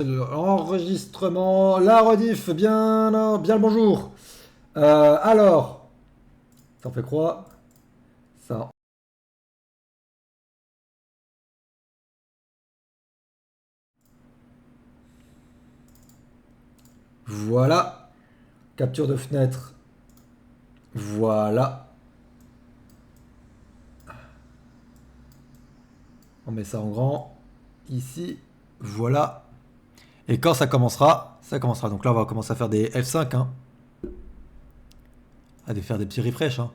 Enregistrement, la rediff, bien le bonjour. Alors, ça fait quoi? Ça. Voilà. Capture de fenêtre. Voilà. On met ça en grand. Ici. Voilà. Et quand ça commencera, ça commencera. Donc là, on va commencer à faire des F5. Hein. À faire des petits refresh. Hein.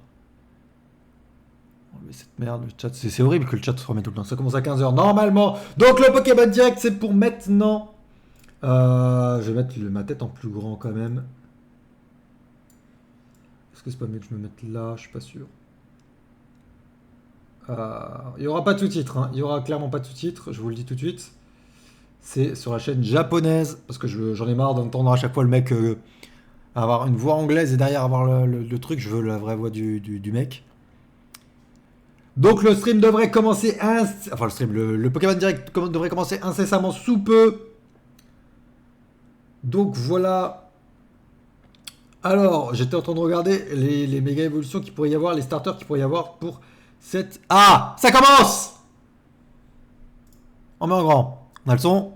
Mais cette merde, le chat, c'est horrible que le chat se remette tout le temps. Ça commence à 15h normalement. Donc le Pokémon Direct, c'est pour maintenant. Je vais mettre ma tête en plus grand quand même. Est-ce que c'est pas mieux que je me mette là? Je suis pas sûr. Il n'y aura pas de sous-titres. Hein. Il n'y aura clairement pas de sous-titres. Je vous le dis tout de suite. C'est sur la chaîne japonaise. Parce que j'en ai marre d'entendre à chaque fois le mec avoir une voix anglaise et derrière avoir le truc. Je veux la vraie voix du mec. Donc le stream devrait commencer enfin le Pokémon Direct devrait commencer incessamment sous peu. Donc voilà. Alors, j'étais en train de regarder les méga évolutions qu'il pourrait y avoir, les starters qu'il pourrait y avoir pour cette... Ah, ça commence. On met en grand. On a le son.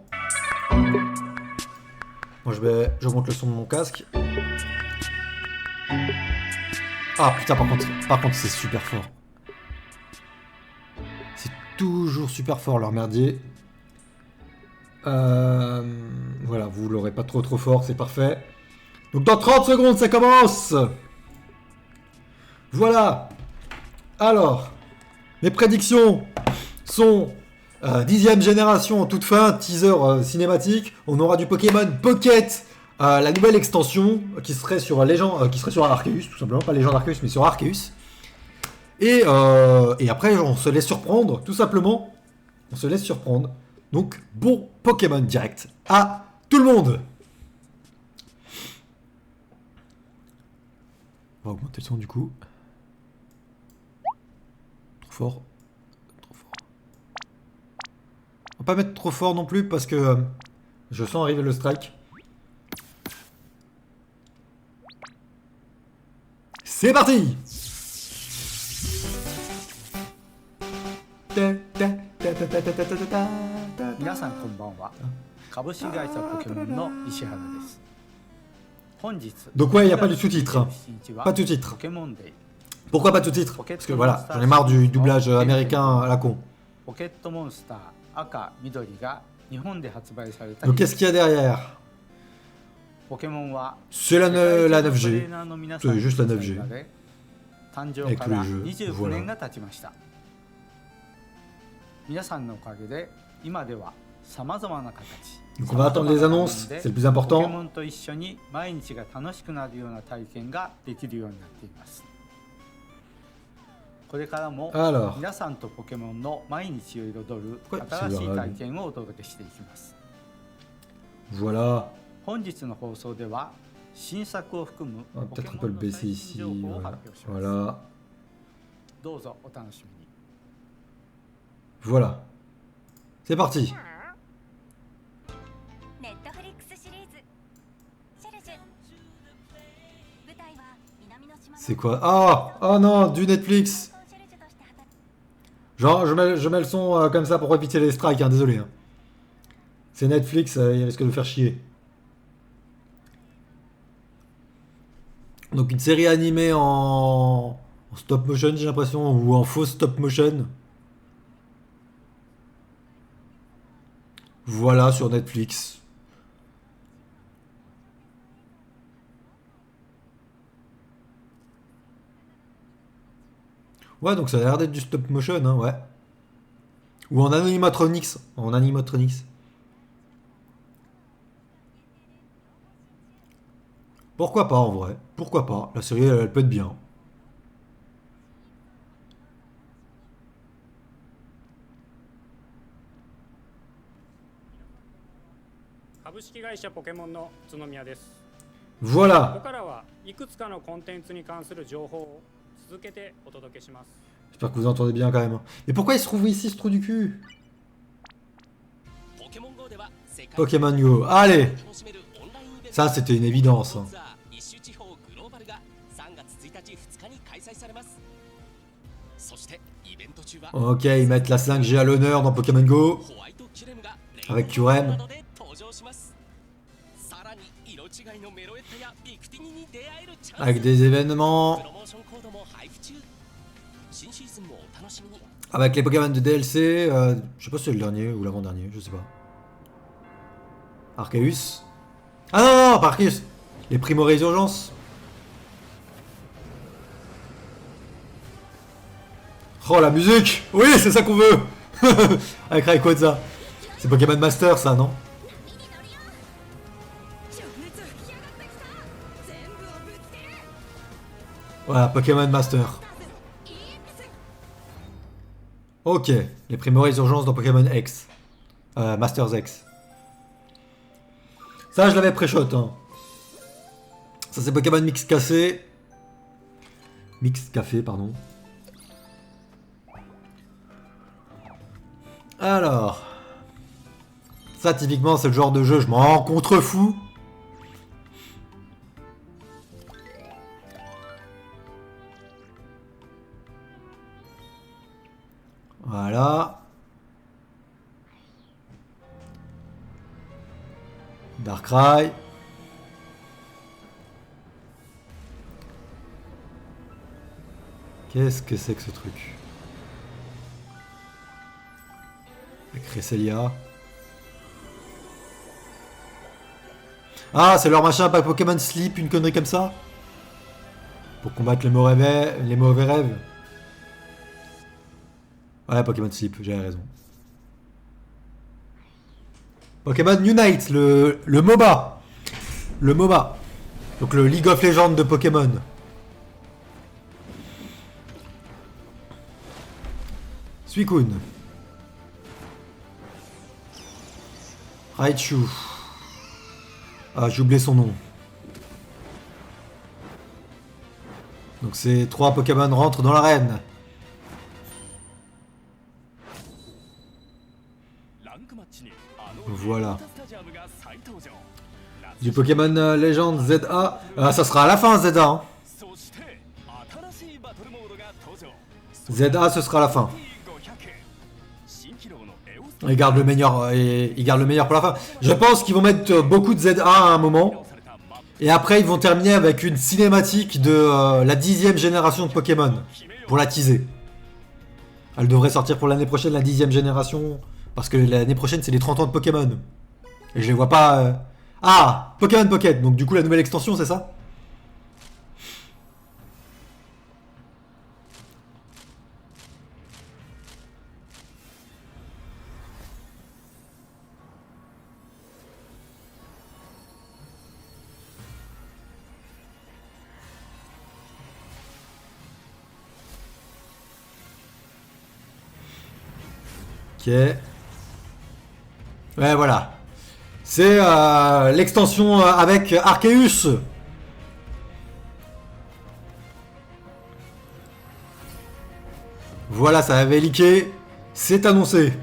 Moi, j'augmente le son de mon casque. Ah putain, par contre, c'est super fort. C'est toujours super fort leur merdier. Voilà, vous l'aurez pas trop fort, c'est parfait. Donc dans 30 secondes, ça commence. Voilà. Alors, mes prédictions sont 10e génération en toute fin, teaser cinématique. On aura du Pokémon Pocket, la nouvelle extension qui serait sur Arceus, tout simplement, pas Légende Arceus, mais sur Arceus. Et après, on se laisse surprendre, tout simplement. On se laisse surprendre. Donc, bon Pokémon Direct à tout le monde. On va augmenter le son du coup. Trop fort. Trop fort. On va pas mettre trop fort non plus parce que je sens arriver le strike. C'est parti. Donc ouais, il n'y a pas de sous-titres. Hein. Pas de sous-titres. Pourquoi pas de sous-titres? Parce que voilà, j'en ai marre du doublage américain à la con. Donc qu'est-ce qu'il y a derrière? C'est la 9G. C'est juste la 9G. Avec tous les jeux. Voilà. Donc on va attendre les annonces, c'est le plus important. Alors. Voilà. On va peut-être un peu le baisser ici. Voilà. Voilà. C'est parti. C'est quoi? Ah! Oh non, du Netflix. Genre, je mets le son comme ça pour éviter les strikes, hein, désolé. Hein. C'est Netflix, il risque de faire chier. Donc une série animée en stop motion, j'ai l'impression, ou en faux stop motion. Voilà, sur Netflix. Ouais, donc ça a l'air d'être du stop motion, hein, ouais. Ou en animatronics. En animatronics. Pourquoi pas en vrai? Pourquoi pas? La série, elle peut être bien. Voilà. J'espère que vous entendez bien quand même. Mais pourquoi il se trouve ici ce trou du cul? Pokémon Go. Allez. Ça, c'était une évidence. Hein. Ok, ils mettent la 5G à l'honneur dans Pokémon Go. Avec Curem. Avec des événements. Avec les Pokémon de DLC. Je sais pas si c'est le dernier ou l'avant-dernier, je sais pas. Arceus. Ah non, non, pas Arceus. Les Primo Résurgence. Oh la musique. Oui, c'est ça qu'on veut. Avec Rayquaza. C'est Pokémon Master ça, non? Voilà, Pokémon Master. Ok, les Primo Résurgence dans Pokémon X. Masters X. Ça, je l'avais pré-shot. Hein. Ça, c'est Pokémon Mix Café. Mix Café, pardon. Alors. Ça, typiquement, c'est le genre de jeu, je m'en contrefous. Voilà. Darkrai. Qu'est-ce que c'est que ce truc? Cresselia. Ah, c'est leur machin, pas Pokémon Sleep, une connerie comme ça? Pour combattre les mauvais rêves. Ouais, Pokémon Sleep, j'avais raison. Pokémon Unite, le MOBA. Le MOBA. Donc le League of Legends de Pokémon. Suicune. Raichu. Ah, j'ai oublié son nom. Donc ces 3 Pokémon rentrent dans l'arène. Voilà. Du Pokémon Legend ZA. Ah, ça sera à la fin ZA. Hein. ZA, ce sera à la fin. Ils gardent le meilleur, ils gardent le meilleur pour la fin. Je pense qu'ils vont mettre beaucoup de ZA à un moment. Et après, ils vont terminer avec une cinématique de la 10e génération de Pokémon. Pour la teaser. Elle devrait sortir pour l'année prochaine, la 10e génération. Parce que l'année prochaine, c'est les 30 ans de Pokémon. Et je les vois pas... Ah, Pokémon Pocket. Donc du coup, la nouvelle extension, c'est ça? Ok. Ouais, voilà. C'est l'extension avec Arceus. Voilà, ça avait leaké. C'est annoncé.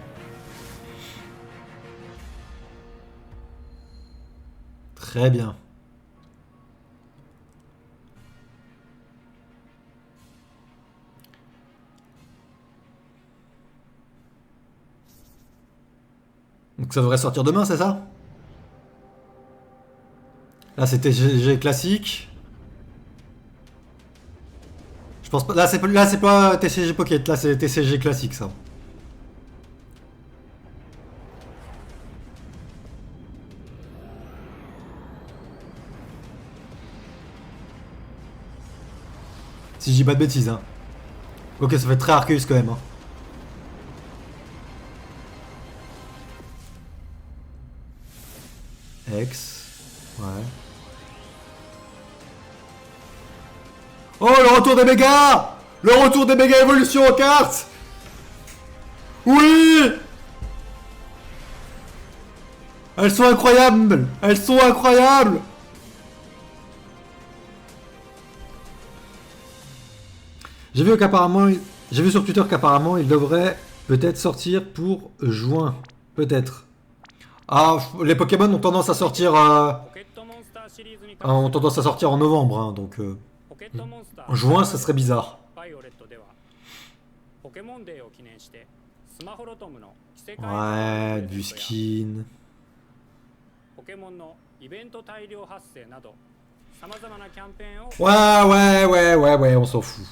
Très bien. Donc ça devrait sortir demain, c'est ça? Là, c'est TCG classique. Je pense pas. Là, c'est pas TCG Pocket. Là, c'est TCG classique, ça. Si je dis pas de bêtises, hein. Ok, ça fait très Arceus quand même, hein. X. Ouais. Oh, le retour des mégas! Le retour des méga évolutions en cartes! Oui! Elles sont incroyables! Elles sont incroyables! J'ai vu sur Twitter qu'apparemment il devrait peut-être sortir pour juin. Peut-être. Ah, les Pokémon ont tendance à sortir, ポケットモンスターシリーズに関 ont する tendance à sortir en novembre, hein, donc ポケットモンスター en juin, ça serait bizarre. バイオレットではポケモンデーを記念してスマホロトムの着せ替え Ouais, du skin. ポケモンのイベント大量発生などさまざまなキャンペーンを Ouais, on s'en fout.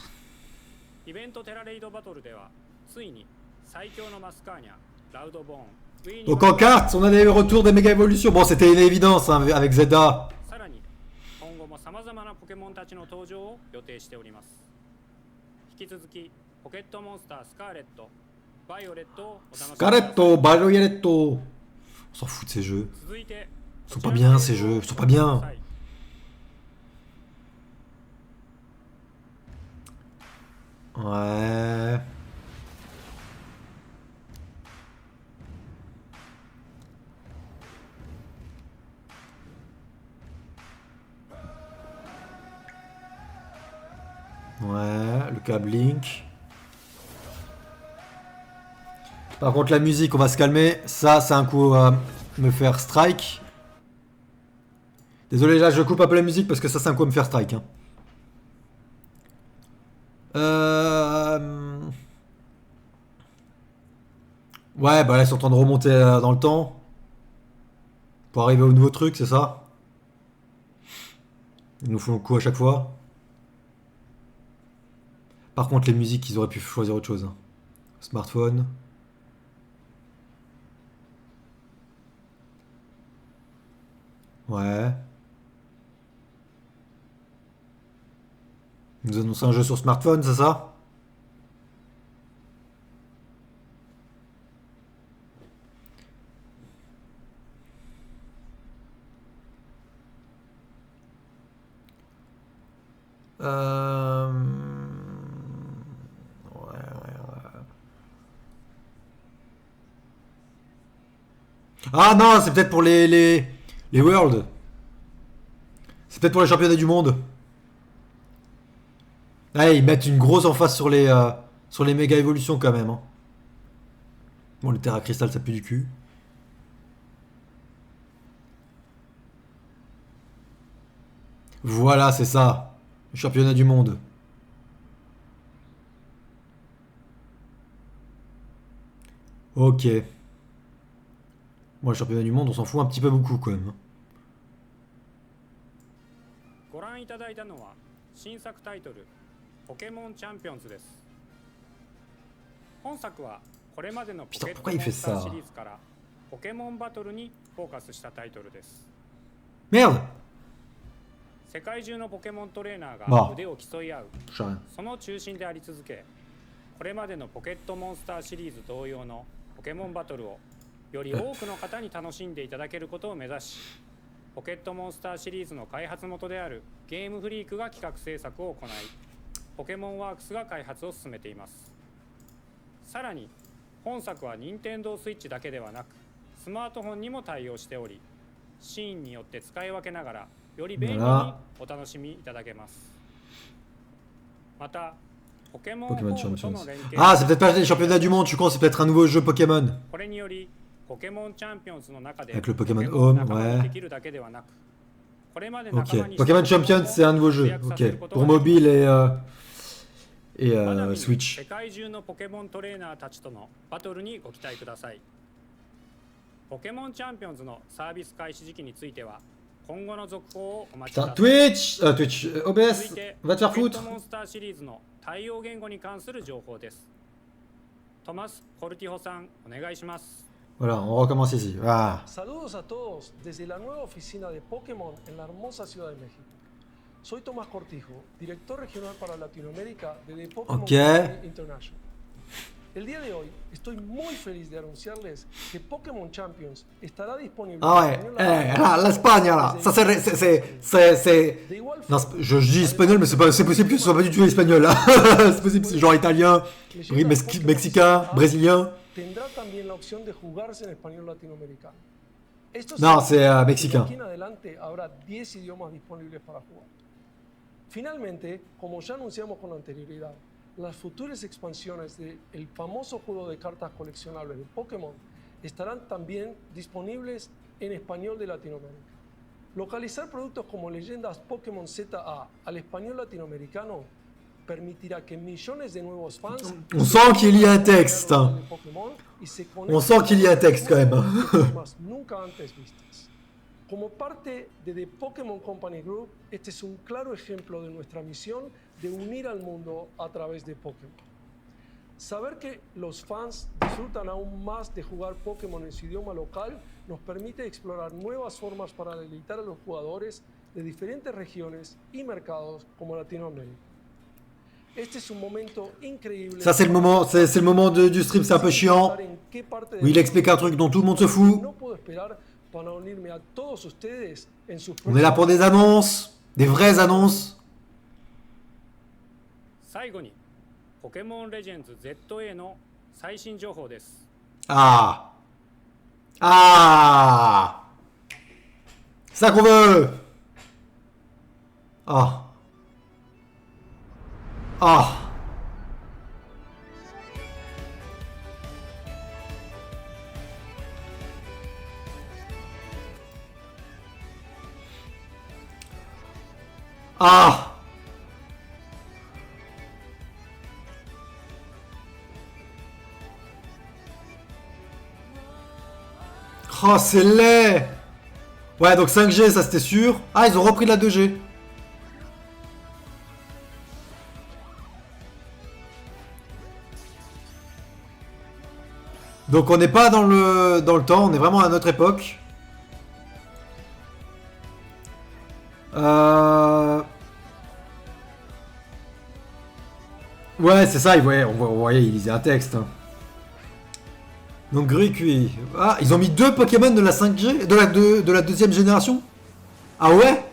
イベントテラレイドバトルではついに最強のマスカーニャラウドボーンウィーニ Donc en cartes, on a des retours des méga évolutions. Bon, c'était une évidence hein, avec Zelda. さらに今後もさまざまなポケモンたちの登場を予定しております。引き続きポケットモンスタースカーレットバイオレットをお楽しみください。 Scarletto, Baioletto. On s'en fout de ces jeux. 続いて Ils sont pas bien ces jeux, ils sont pas bien. Ouais. Ouais, le câble Link. Par contre, la musique, on va se calmer. Ça, c'est un coup à me faire strike. Désolé, là, je coupe un peu la musique parce que ça, c'est un coup à me faire strike. Hein. Ouais, bah là, ils sont en train de remonter dans le temps. Pour arriver au nouveau truc, c'est ça? Ils nous font le coup à chaque fois. Par contre, les musiques, ils auraient pu choisir autre chose. Hein. Smartphone. Ouais. Ils nous annoncent un jeu sur smartphone, c'est ça? Ah non, c'est peut-être pour les Worlds. C'est peut-être pour les championnats du monde. Ah, ils mettent une grosse emphase sur les méga évolutions quand même. Hein. Bon, le Terra Crystal, ça pue du cul. Voilà, c'est ça. Le championnat du monde. Ok. Moi, le championnat du monde, on s'en fout un petit peu beaucoup quand même. ご覧いただいたのは新作タイトルポケモンチャンピオンズです。本作はこれまでのポケットモンスターシリーズからポケモンバトルにフォーカスしたタイトルです。 Merde! 世界中のポケモントレーナーが腕を競い合う Rien. その中心であり続け、これまでのポケットモンスターシリーズ同様のポケモンバトルをより多くの方に楽しんでいただけることを目指し、ポケットモンスターシリーズの開発元であるゲームフリークが企画制作を行い、ポケモンワークスが開発を進めています。さらに本作は任天堂スイッチだけではなくスマートフォンにも対応しており、シーンによって使い分けながらより便利にお楽しみいただけます。またポケモンホームとの連携 Ah, c'est peut-être pas les championnats du monde, je crois, c'est peut-être un nouveau jeu Pokémon. これによりポケモンチャンピオンズの中で Avec le Pokémon Home, ouais. できるだけではなく、これまで Ok. 仲間に Pokémon Champions, c'est un nouveau jeu. Ok. Pour mobile et まだ見ぬ Switch. 世界中のポケモントレーナーたちとのバトルにご期待ください。ポケモンチャンピオンズのサービス開始時期については今後の続報をお待ちく Putain, ださい。 Twitch, 続 OBS, いて va te faire ポケット foutre. モンスターシリーズの対応言語に関する情報です。トマス・コルティホさん、お願いします。 Voilà, on recommence ici. Ah. Saludos a todos desde la nueva oficina de Pokémon en la hermosa Ciudad de México. Soy Tomás Cortijo, director regional para Latinoamérica de The Pokémon Ok. Company International. El día de hoy estoy muy feliz de anunciarles que Pokémon Champions estará disponible Ah ouais, là, l'Espagne là, ça c'est... De igual Non, forma, je dis espagnol, mais c'est possible que ce soit pas du tout espagnol là. C'est possible, c'est genre italien, mexicain, brésilien. tendrá también la opción de jugarse en español latinoamericano. Esto No, significa c'est que de mexicain. aquí en adelante habrá 10 idiomas disponibles para jugar. Finalmente, como ya anunciamos con anterioridad, las futuras expansiones del famoso juego de cartas coleccionables de Pokémon estarán también disponibles en español de Latinoamérica. Localizar productos como Leyendas Pokémon ZA al español latinoamericano permitirá que millones de nuevos fans On sent qu'il y a un texte. de Pokémon y se On sent qu'il y a un texte quand même. de formas nunca antes vistas. Como parte de The Pokémon Company Group, este es un claro ejemplo de nuestra misión de unir al mundo a través de Pokémon. Saber que los fans disfrutan aún más de jugar Pokémon en su idioma local nos permite explorar nuevas formas para deleitar a los jugadores de diferentes regiones y mercados como Latinoamérica. Este es un momento increíble. Ça c'est le moment du stream, c'est un peu chiant. Où il explique un truc dont tout le monde se fout. No puedo esperar para unirme a todos ustedes en sus On est là pour des annonces, des vraies annonces. 最後にポケモンレジェンズ ZA の最新情報です。 Ah. Ah. Ça qu'on veut. Ah. Ah. Ah. Oh, c'est laid. Ouais, donc 5G, ça c'était sûr. Ah, ils ont repris de la 2G. Donc on n'est pas dans le temps, on est vraiment à notre époque. Ouais, c'est ça, on voyait, il lisait un texte. Hein. Donc Gricui. Ah, ils ont mis 2 Pokémon de la 5G, de la deuxième génération. Ah ouais.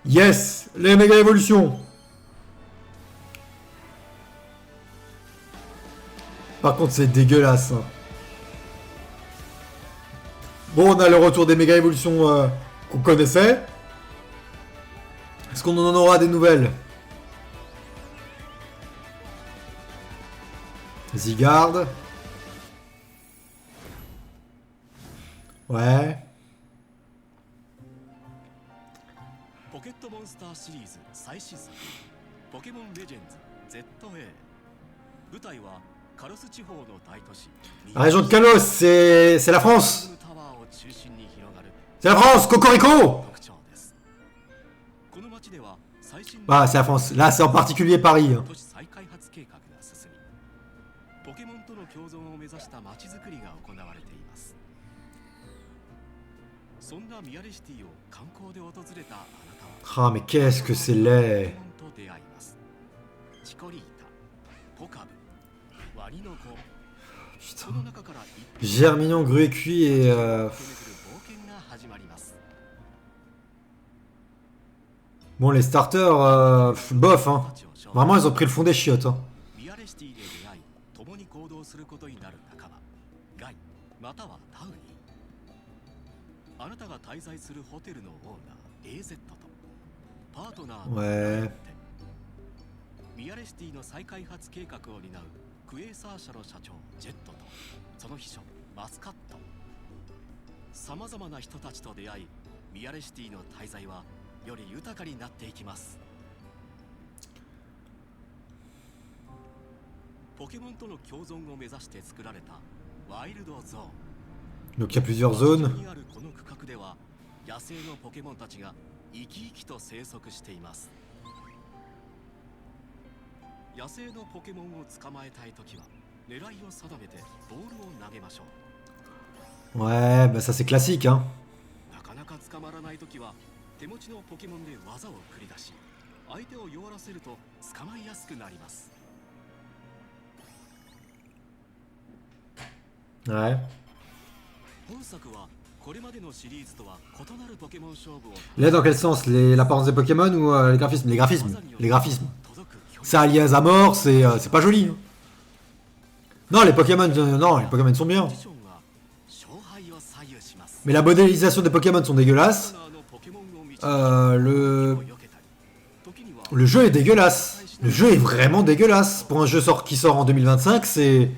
Yes, les méga évolutions. Par contre, c'est dégueulasse. Hein. Bon, on a le retour des méga évolutions qu'on connaissait. Est-ce qu'on en aura des nouvelles? Zygarde. Ouais. Pokémon Star Series 最新作 Pokémon Legends ZA 舞台はカロス地方の大都市 La région de Kalos, c'est la France. C'est la France, Cocorico. Bah, c'est la France. Là, c'est en particulier Paris. Hein. ポケモンとの共存を目指した街づくりが行われています。そんなミヤレシティを観光で訪れたあなたは Ah, mais qu'est-ce que c'est laid. ポケモンと出会います。チコリータ、ポカブ、ワニの子。その中から一 Germignon, Gruécuit et... 冒険が始まります。 Bon, les starters, bof, hein. Vraiment, ils ont pris le fond des chiottes. Hein. ミヤレシティで出会い、共に行動することになる仲間、ガイ、またはタウニー。あなたが滞在するホテルのオーナー AZ とパートナーの Ouais. ミヤレシティの再開発計画を担うクエーサー社の社長ジェットとその秘書マスカット。さまざまな人たちと出会い、ミヤレシティの滞在はより豊かになっていきます。ポケモンとの共存を目指して作られたワイルドゾーン。 Donc il y a plusieurs zones. にあるこの区画では野生のポケモンたちが生き生きと生息しています。野生のポケモンを捕まえたいときは狙いを定めてボールを投げましょう。 Ouais, bah ça c'est classique, hein. なかなか捕まらないときは手持ちのポケモンで技を繰り出し、相手を弱らせると捕まえやすくなります。 Ouais. 本作はこれまでのシリーズとは異なるポケモン勝負を Là, dans quel sens? L'apparence des Pokémon ou les graphismes? Les graphismes. Les graphismes. Ça alias à mort, c'est pas joli. Hein. Non, les Pokémon, non, les Pokémon sont bien. ポジションは勝敗を左右します。 Mais la modélisation des Pokémon sont dégueulasses. ポケモンを導き Le... 避けたり、時には le jeu est dégueulasse. Le jeu est vraiment dégueulasse. Pour un jeu qui sort en 2025, c'est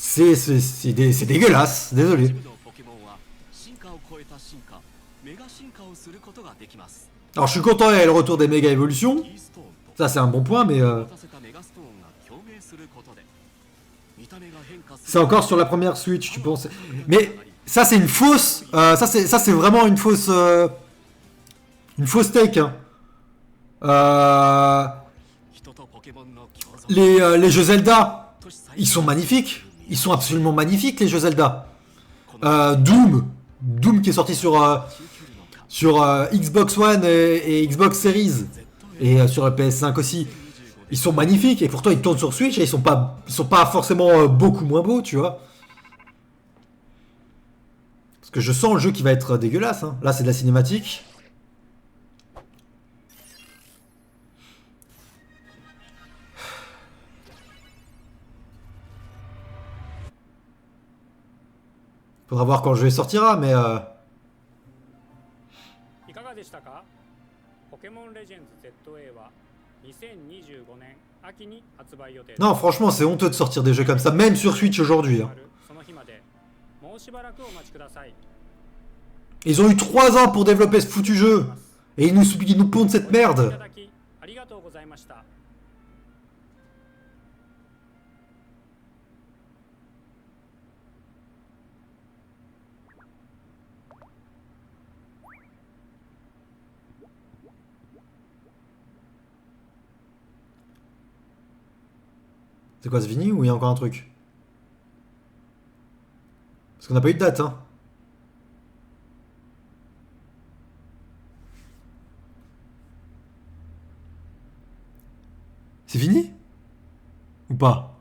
C'est dégueulasse, 一 désolé. 部のポケモンは進化を超えた進化メガ進化をすることができます Alors je suis content, il y a le retour des méga évolutions. キーストーンと Ça c'est un bon point, mais 持たせたメガストーンが共鳴することで見た目が変化する c'est encore sur la première Switch, tu penses. Mais ça c'est une fausse. Ça c'est vraiment une fausse take. Hein. 人とポケモンの共存 Les jeux Zelda, 都市最 ils sont magnifiques. Ils sont absolument magnifiques les jeux Zelda. Doom qui est sorti sur Xbox One et Xbox Series et sur le PS5 aussi. Ils sont magnifiques et pourtant ils tournent sur Switch et ils sont pas forcément beaucoup moins beaux, tu vois. Parce que je sens le jeu qui va être dégueulasse. Hein. Là c'est de la cinématique. Faudra voir quand le jeu sortira, mais いかがでしたか？ポケモンレジェンズ ZA は2025年秋に発売予定です。 non, franchement, c'est honteux de sortir des jeux comme ça, même sur Switch aujourd'hui. Hein. その日までもうしばらくお待ちください。 Ils ont eu 3 ans pour développer ce foutu jeu. Et ils nous pondent cette いた merde. だきありがとうございました。 C'est quoi, c'est fini ou il y a encore un truc? Parce qu'on n'a pas eu de date, hein. C'est fini? Ou pas?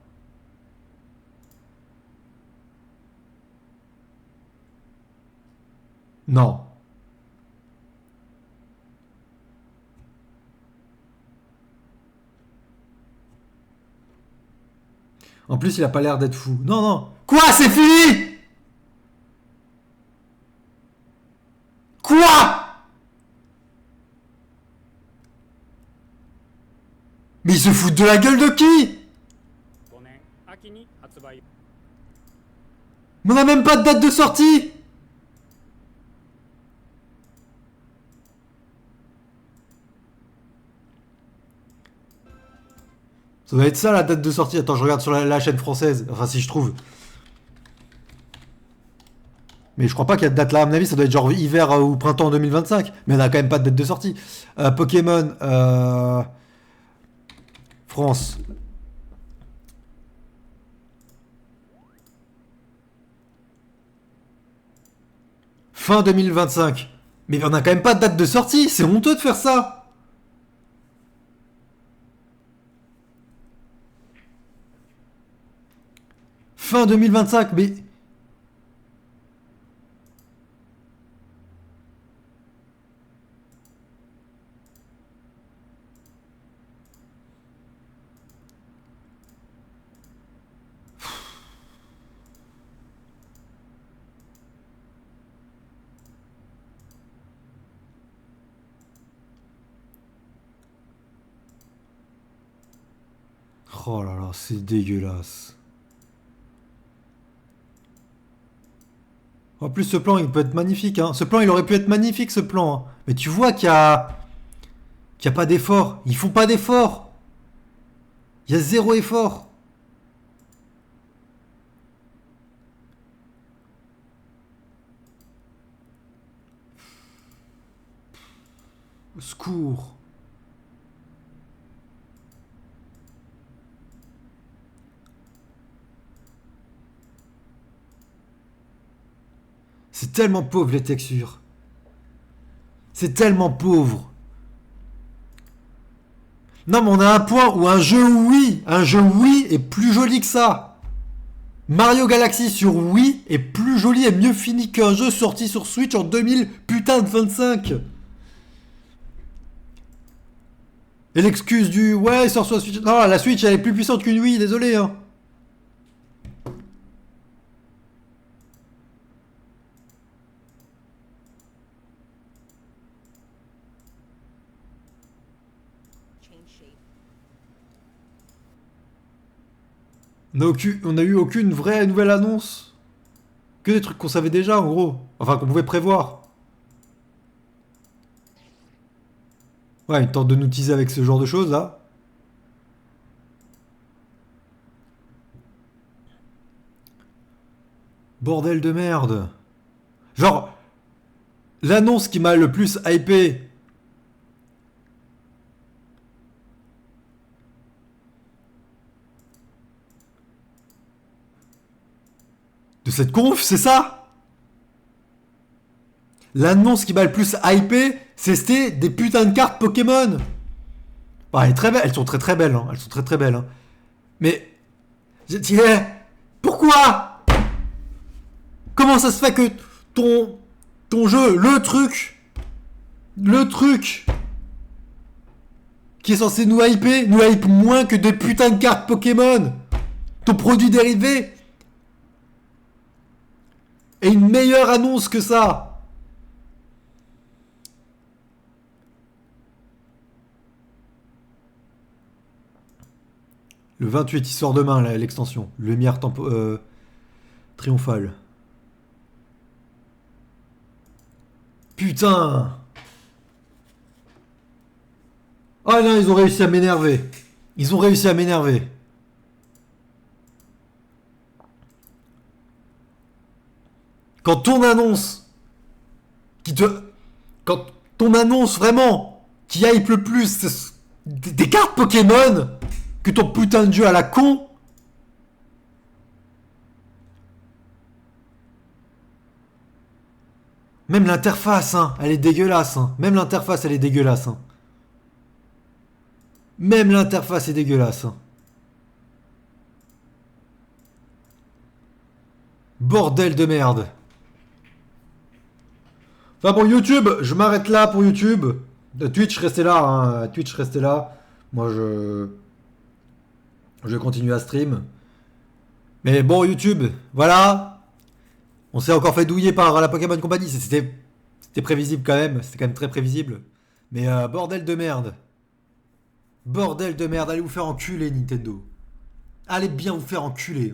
Non. En plus, il a pas l'air d'être fou. Non, non. Quoi? C'est fini? Quoi? Mais ils se foutent de la gueule de qui? 5年秋に発売。 Mais on n'a même pas de date de sortie. Ça doit être ça la date de sortie. Attends, je regarde sur la chaîne française. Enfin, si je trouve. Mais je crois pas qu'il y a de date là. À mon avis, ça doit être genre hiver ou printemps 2025. Mais on a quand même pas de date de sortie. Pokémon. France. Fin 2025. Mais on a quand même pas de date de sortie. C'est honteux de faire ça. Fin 2025, mais... Oh là là, c'est dégueulasse. En plus, ce plan, il peut être magnifique. Hein. Ce plan, il aurait pu être magnifique, ce plan. Hein. Mais tu vois qu'il y a pas d'effort. Ils font pas d'effort. Il y a zéro effort. Au secours. C'est tellement pauvre les textures. C'est tellement pauvre. Non mais on a un point où un jeu Wii est plus joli que ça. Mario Galaxy sur Wii est plus joli et mieux fini qu'un jeu sorti sur Switch en 2025. Et l'excuse du ouais, il sort sur la Switch. Non, la Switch elle est plus puissante qu'une Wii, désolé hein. On a eu aucune vraie nouvelle annonce. Que des trucs qu'on savait déjà, en gros. Enfin, qu'on pouvait prévoir. Ouais, ils tentent de nous teaser avec ce genre de choses, là. Bordel de merde. Genre, l'annonce qui m'a le plus hypé. De cette conf, c'est ça? L'annonce qui m'a le plus hypé, c'était des putains de cartes Pokémon. Bon, elle est très belle. Elles sont très très belles. Hein. Elles sont très très belles. Hein. Mais... Pourquoi? Comment ça se fait que ton jeu, le truc qui est censé nous hype moins que des putains de cartes Pokémon? Ton produit dérivé est une meilleure annonce que ça. Le 28, il sort demain, l'extension. Lumière triomphale. Putain! Oh non, ils ont réussi à m'énerver. Ils ont réussi à m'énerver. Quand ton annonce quand ton annonce vraiment qui hype le plus, c'est des cartes Pokémon que ton putain de jeu à la con. Même l'interface, hein, elle est dégueulasse. Hein. Même l'interface, elle est dégueulasse. Hein. Même l'interface est dégueulasse. Hein. Bordel de merde. Enfin bon, YouTube, je m'arrête là pour YouTube. Twitch, restez là. Hein. Twitch, restez là. Moi, je continue à stream. Mais bon, YouTube, voilà. On s'est encore fait douiller par la Pokémon Company. C'était prévisible quand même. C'était quand même très prévisible. Mais bordel de merde. Bordel de merde. Allez vous faire enculer, Nintendo. Allez bien vous faire enculer.